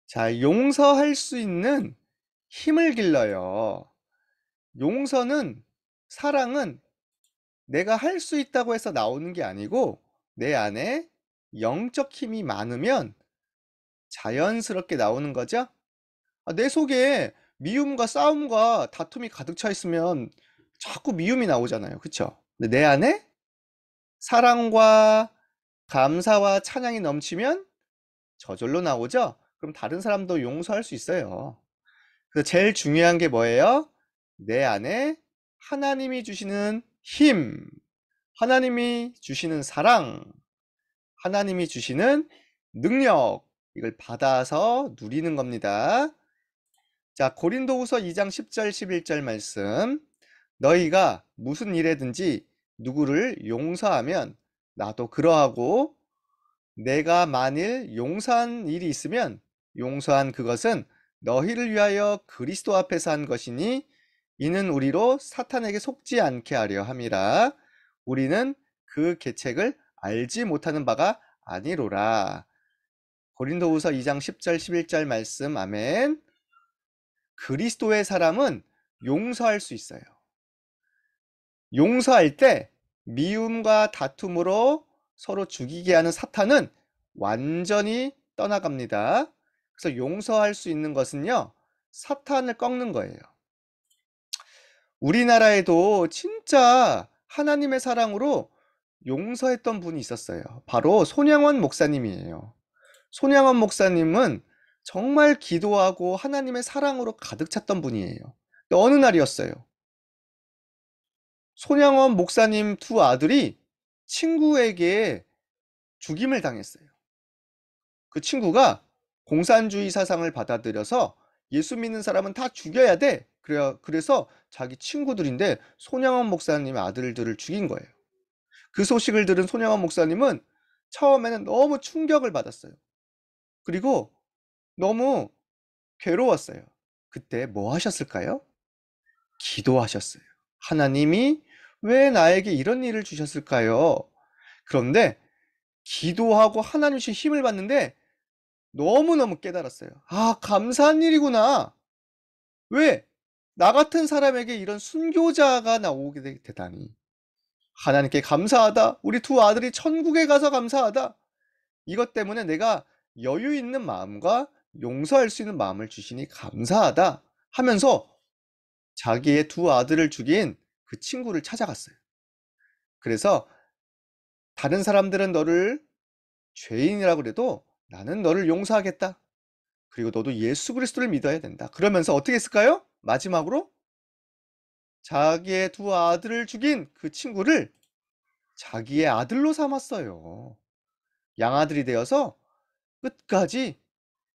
자, 용서할 수 있는 힘을 길러요. 용서는, 사랑은 내가 할 수 있다고 해서 나오는 게 아니고 내 안에 영적 힘이 많으면 자연스럽게 나오는 거죠. 내 속에 미움과 싸움과 다툼이 가득 차 있으면 자꾸 미움이 나오잖아요. 그쵸? 근데 내 안에 사랑과 감사와 찬양이 넘치면 저절로 나오죠. 그럼 다른 사람도 용서할 수 있어요. 그래서 제일 중요한 게 뭐예요? 내 안에 하나님이 주시는 힘, 하나님이 주시는 사랑, 하나님이 주시는 능력, 이걸 받아서 누리는 겁니다. 자, 고린도후서 2장 10절 11절 말씀. 너희가 무슨 일에든지 누구를 용서하면 나도 그러하고, 내가 만일 용서한 일이 있으면 용서한 그것은 너희를 위하여 그리스도 앞에서 한 것이니 이는 우리로 사탄에게 속지 않게 하려 함이라. 우리는 그 계책을 알지 못하는 바가 아니로라. 고린도후서 2장 10절 11절 말씀. 아멘. 그리스도의 사람은 용서할 수 있어요. 용서할 때 미움과 다툼으로 서로 죽이게 하는 사탄은 완전히 떠나갑니다. 그래서 용서할 수 있는 것은요, 사탄을 꺾는 거예요. 우리나라에도 진짜 하나님의 사랑으로 용서했던 분이 있었어요. 바로 손양원 목사님이에요. 손양원 목사님은 정말 기도하고 하나님의 사랑으로 가득 찼던 분이에요. 근데 어느 날이었어요. 손양원 목사님 두 아들이 친구에게 죽임을 당했어요. 그 친구가 공산주의 사상을 받아들여서 예수 믿는 사람은 다 죽여야 돼. 그래서 자기 친구들인데 손양원 목사님의 아들들을 죽인 거예요. 그 소식을 들은 손양원 목사님은 처음에는 너무 충격을 받았어요. 그리고 너무 괴로웠어요. 그때 뭐 하셨을까요? 기도하셨어요. 하나님이 왜 나에게 이런 일을 주셨을까요? 그런데 기도하고 하나님 주신 힘을 받는데 너무너무 깨달았어요. 아, 감사한 일이구나. 왜? 나 같은 사람에게 이런 순교자가 나오게 되다니. 하나님께 감사하다. 우리 두 아들이 천국에 가서 감사하다. 이것 때문에 내가 여유 있는 마음과 용서할 수 있는 마음을 주시니 감사하다 하면서 자기의 두 아들을 죽인 그 친구를 찾아갔어요. 그래서 다른 사람들은 너를 죄인이라고 그래도 나는 너를 용서하겠다. 그리고 너도 예수 그리스도를 믿어야 된다. 그러면서 어떻게 했을까요? 마지막으로 자기의 두 아들을 죽인 그 친구를 자기의 아들로 삼았어요. 양아들이 되어서 끝까지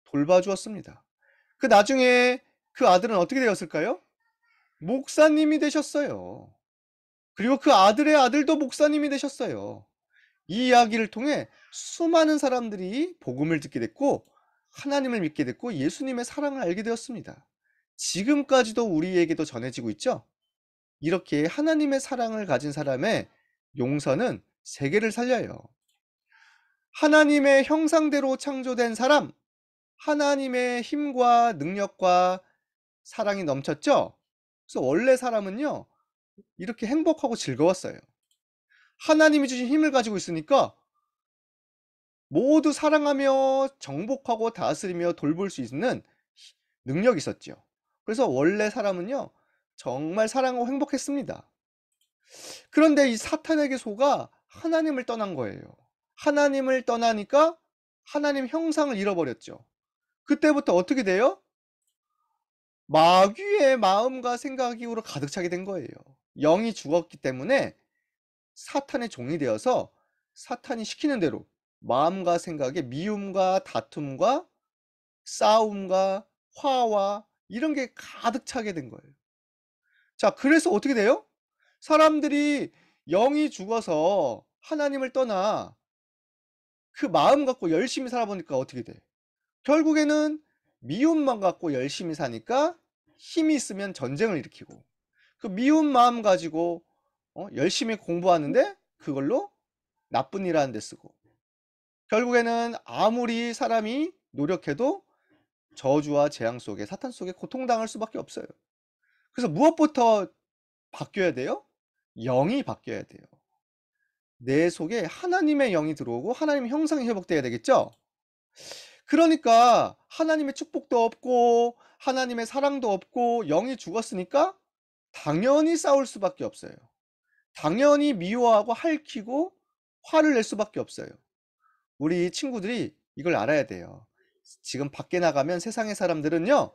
돌봐주었습니다. 그 나중에 그 아들은 어떻게 되었을까요? 목사님이 되셨어요. 그리고 그 아들의 아들도 목사님이 되셨어요. 이 이야기를 통해 수많은 사람들이 복음을 듣게 됐고 하나님을 믿게 됐고 예수님의 사랑을 알게 되었습니다. 지금까지도 우리에게도 전해지고 있죠. 이렇게 하나님의 사랑을 가진 사람의 용서는 세계를 살려요. 하나님의 형상대로 창조된 사람, 하나님의 힘과 능력과 사랑이 넘쳤죠. 그래서 원래 사람은요, 이렇게 행복하고 즐거웠어요. 하나님이 주신 힘을 가지고 있으니까 모두 사랑하며 정복하고 다스리며 돌볼 수 있는 능력이 있었죠. 그래서 원래 사람은요, 정말 사랑하고 행복했습니다. 그런데 이 사탄에게 속아 하나님을 떠난 거예요. 하나님을 떠나니까 하나님 형상을 잃어버렸죠. 그때부터 어떻게 돼요? 마귀의 마음과 생각으로 가득 차게 된 거예요. 영이 죽었기 때문에 사탄의 종이 되어서 사탄이 시키는 대로 마음과 생각에 미움과 다툼과 싸움과 화와 이런 게 가득 차게 된 거예요. 자, 그래서 어떻게 돼요? 사람들이 영이 죽어서 하나님을 떠나 그 마음 갖고 열심히 살아보니까 어떻게 돼? 결국에는 미움만 갖고 열심히 사니까 힘이 있으면 전쟁을 일으키고 그 미운 마음 가지고 열심히 공부하는데 그걸로 나쁜 일 하는 데 쓰고 결국에는 아무리 사람이 노력해도 저주와 재앙 속에 사탄 속에 고통당할 수밖에 없어요. 그래서 무엇부터 바뀌어야 돼요? 영이 바뀌어야 돼요. 내 속에 하나님의 영이 들어오고 하나님의 형상이 회복돼야 되겠죠? 그러니까 하나님의 축복도 없고 하나님의 사랑도 없고 영이 죽었으니까 당연히 싸울 수밖에 없어요. 당연히 미워하고 핥히고 화를 낼 수밖에 없어요. 우리 친구들이 이걸 알아야 돼요. 지금 밖에 나가면 세상의 사람들은요,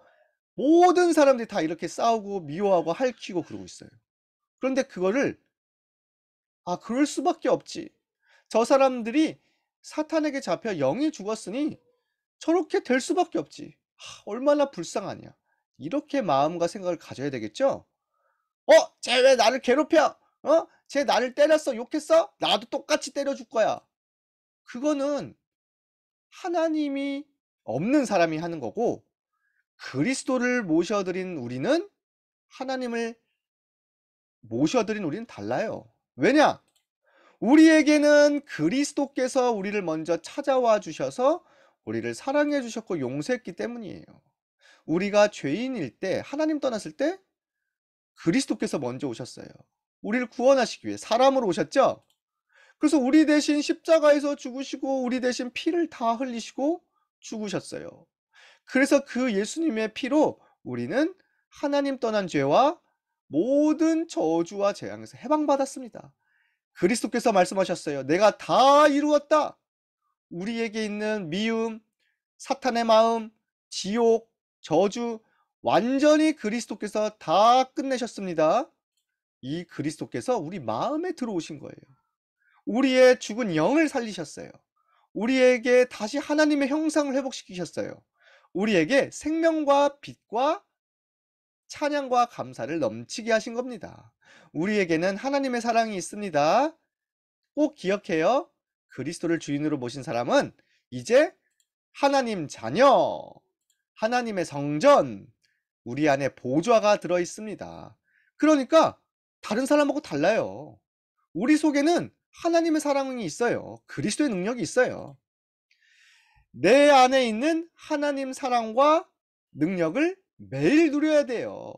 모든 사람들이 다 이렇게 싸우고 미워하고 핥히고 그러고 있어요. 그런데 그거를 '아 그럴 수밖에 없지. 저 사람들이 사탄에게 잡혀 영이 죽었으니 저렇게 될 수밖에 없지. 얼마나 불쌍하냐.' 이렇게 마음과 생각을 가져야 되겠죠? '쟤 왜 나를 괴롭혀? 쟤 나를 때렸어. 욕했어? 나도 똑같이 때려 줄 거야.' 그거는 하나님이 없는 사람이 하는 거고 그리스도를 모셔드린 우리는 하나님을 모셔드린 우리는 달라요. 왜냐? 우리에게는 그리스도께서 우리를 먼저 찾아와 주셔서 우리를 사랑해 주셨고 용서했기 때문이에요. 우리가 죄인일 때 하나님 떠났을 때 그리스도께서 먼저 오셨어요. 우리를 구원하시기 위해 사람으로 오셨죠? 그래서 우리 대신 십자가에서 죽으시고 우리 대신 피를 다 흘리시고 죽으셨어요. 그래서 그 예수님의 피로 우리는 하나님 떠난 죄와 모든 저주와 재앙에서 해방받았습니다. 그리스도께서 말씀하셨어요. "내가 다 이루었다." 우리에게 있는 미움, 사탄의 마음, 지옥, 저주 완전히 그리스도께서 다 끝내셨습니다. 이 그리스도께서 우리 마음에 들어오신 거예요. 우리의 죽은 영을 살리셨어요. 우리에게 다시 하나님의 형상을 회복시키셨어요. 우리에게 생명과 빛과 찬양과 감사를 넘치게 하신 겁니다. 우리에게는 하나님의 사랑이 있습니다. 꼭 기억해요. 그리스도를 주인으로 모신 사람은 이제 하나님 자녀, 하나님의 성전, 우리 안에 보좌가 들어 있습니다. 그러니까 다른 사람하고 달라요. 우리 속에는 하나님의 사랑이 있어요. 그리스도의 능력이 있어요. 내 안에 있는 하나님 사랑과 능력을 매일 누려야 돼요.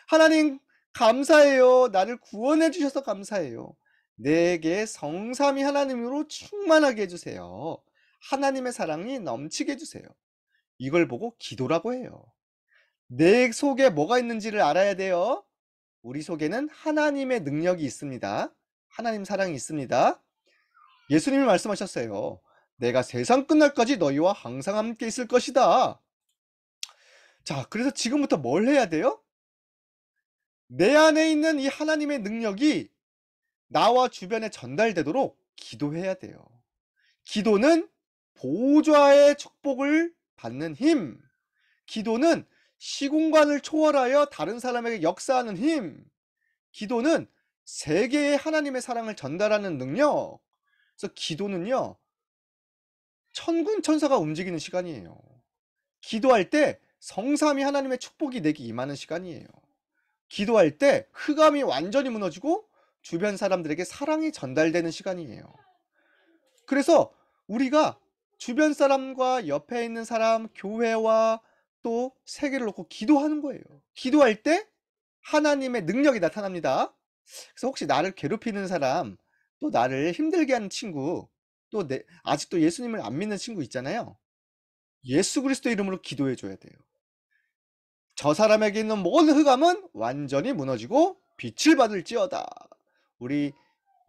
하나님 감사해요. 나를 구원해 주셔서 감사해요. 내게 성삼위 하나님으로 충만하게 해 주세요. 하나님의 사랑이 넘치게 해 주세요. 이걸 보고 기도라고 해요. 내 속에 뭐가 있는지를 알아야 돼요. 우리 속에는 하나님의 능력이 있습니다. 하나님 사랑이 있습니다. 예수님이 말씀하셨어요. "내가 세상 끝날까지 너희와 항상 함께 있을 것이다." 자, 그래서 지금부터 뭘 해야 돼요? 내 안에 있는 이 하나님의 능력이 나와 주변에 전달되도록 기도해야 돼요. 기도는 보좌의 축복을 받는 힘. 기도는 시공간을 초월하여 다른 사람에게 역사하는 힘. 기도는 세계에 하나님의 사랑을 전달하는 능력. 그래서 기도는요, 천군 천사가 움직이는 시간이에요. 기도할 때 성삼위 하나님의 축복이 내게 임하는 시간이에요. 기도할 때 흑암이 완전히 무너지고 주변 사람들에게 사랑이 전달되는 시간이에요. 그래서 우리가 주변 사람과 옆에 있는 사람, 교회와 또 세계를 놓고 기도하는 거예요. 기도할 때 하나님의 능력이 나타납니다. 그래서 혹시 나를 괴롭히는 사람, 또 나를 힘들게 하는 친구, 또 아직도 예수님을 안 믿는 친구 있잖아요. 예수 그리스도 이름으로 기도해 줘야 돼요. 저 사람에게 있는 모든 흑암은 완전히 무너지고 빛을 받을지어다. 우리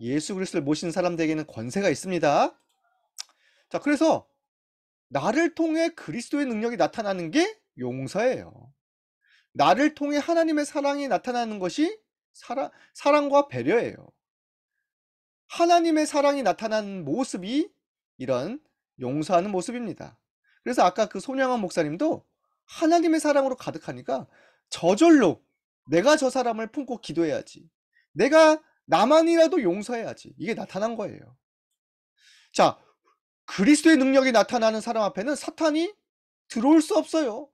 예수 그리스도를 모신 사람들에게는 권세가 있습니다. 자, 그래서 나를 통해 그리스도의 능력이 나타나는 게 용서예요. 나를 통해 하나님의 사랑이 나타나는 것이 사랑과 배려예요. 하나님의 사랑이 나타나는 모습이 이런 용서하는 모습입니다. 그래서 아까 그 손양원 목사님도 하나님의 사랑으로 가득하니까 저절로 '내가 저 사람을 품고 기도해야지. 내가 나만이라도 용서해야지.' 이게 나타난 거예요. 자, 그리스도의 능력이 나타나는 사람 앞에는 사탄이 들어올 수 없어요.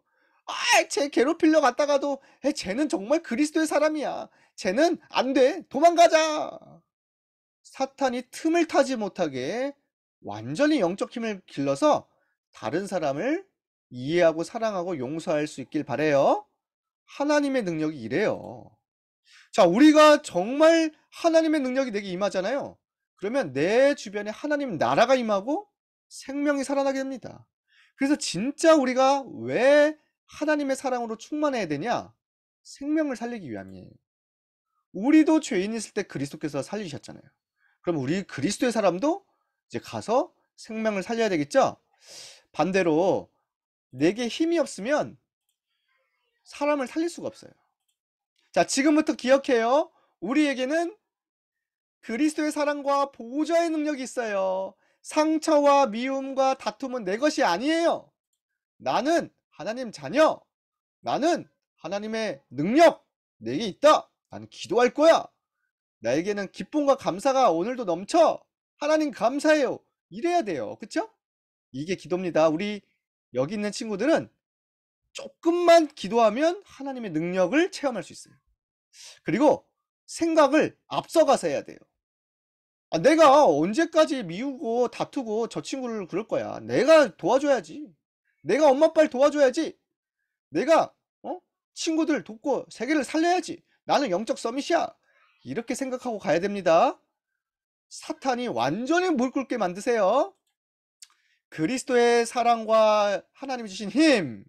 쟤 괴롭히려 갔다가도 쟤는 정말 그리스도의 사람이야. 쟤는 안 돼. 도망가자. 사탄이 틈을 타지 못하게 완전히 영적 힘을 길러서 다른 사람을 이해하고 사랑하고 용서할 수 있길 바래요. 하나님의 능력이 이래요. 자, 우리가 정말 하나님의 능력이 내게 임하잖아요. 그러면 내 주변에 하나님 나라가 임하고 생명이 살아나게 됩니다. 그래서 진짜 우리가 왜 하나님의 사랑으로 충만해야 되냐? 생명을 살리기 위함이에요. 우리도 죄인 있을 때 그리스도께서 살리셨잖아요. 그럼 우리 그리스도의 사람도 이제 가서 생명을 살려야 되겠죠? 반대로 내게 힘이 없으면 사람을 살릴 수가 없어요. 자, 지금부터 기억해요. 우리에게는 그리스도의 사랑과 보호자의 능력이 있어요. 상처와 미움과 다툼은 내 것이 아니에요. 나는 하나님 자녀. 나는 하나님의 능력 내게 있다. 나는 기도할 거야. 나에게는 기쁨과 감사가 오늘도 넘쳐. 하나님 감사해요. 이래야 돼요. 그쵸? 이게 기도입니다. 우리 여기 있는 친구들은 조금만 기도하면 하나님의 능력을 체험할 수 있어요. 그리고 생각을 앞서가서 해야 돼요. 내가 언제까지 미우고 다투고 저 친구를 그럴 거야. 내가 도와줘야지. 내가 엄마 아빠를 도와줘야지. 내가 친구들 돕고 세계를 살려야지. 나는 영적 서밋이야. 이렇게 생각하고 가야 됩니다. 사탄이 완전히 물 끓게 만드세요. 그리스도의 사랑과 하나님이 주신 힘,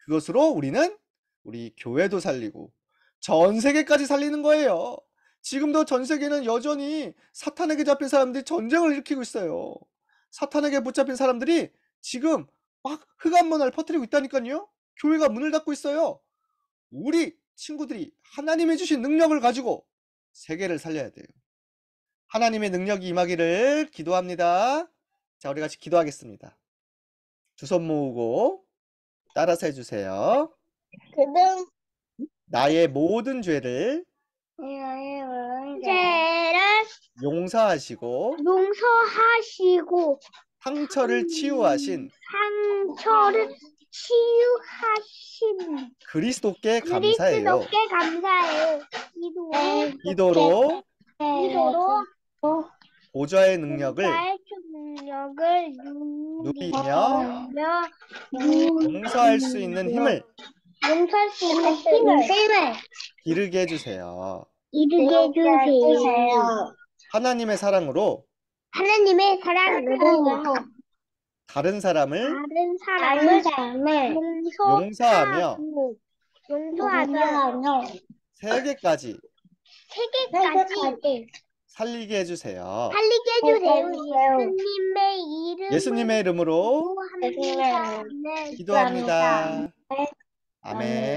그것으로 우리는 우리 교회도 살리고 전 세계까지 살리는 거예요. 지금도 전 세계는 여전히 사탄에게 잡힌 사람들이 전쟁을 일으키고 있어요. 사탄에게 붙잡힌 사람들이 지금 막 흑암 문화를 퍼뜨리고 있다니까요. 교회가 문을 닫고 있어요. 우리 친구들이 하나님이 주신 능력을 가지고 세계를 살려야 돼요. 하나님의 능력이 임하기를 기도합니다. 자, 우리 같이 기도하겠습니다. 두 손 모으고 따라서 해주세요. 그는 나의 모든 죄를 죄를 용서하시고 용서하시고 상처를 치유하신 상처를 치유하신 그리스도께 감사해요. 그리스도께 감사해요. 기도로 기도로 보좌의 능력을 나의 능력을 누리며 용서할 수 있는 힘을 용서할 수 있는 힘을 기르게 해주세요. 이루게 해주세요. 하나님의 사랑으로 하나님의 사랑으로 다른 사람을 용서하며 세계까지 세계까지 살리게 해주세요. 살리게 해주세요. 예수님의 이름으로 기도합니다. 기도합니다. 아멘.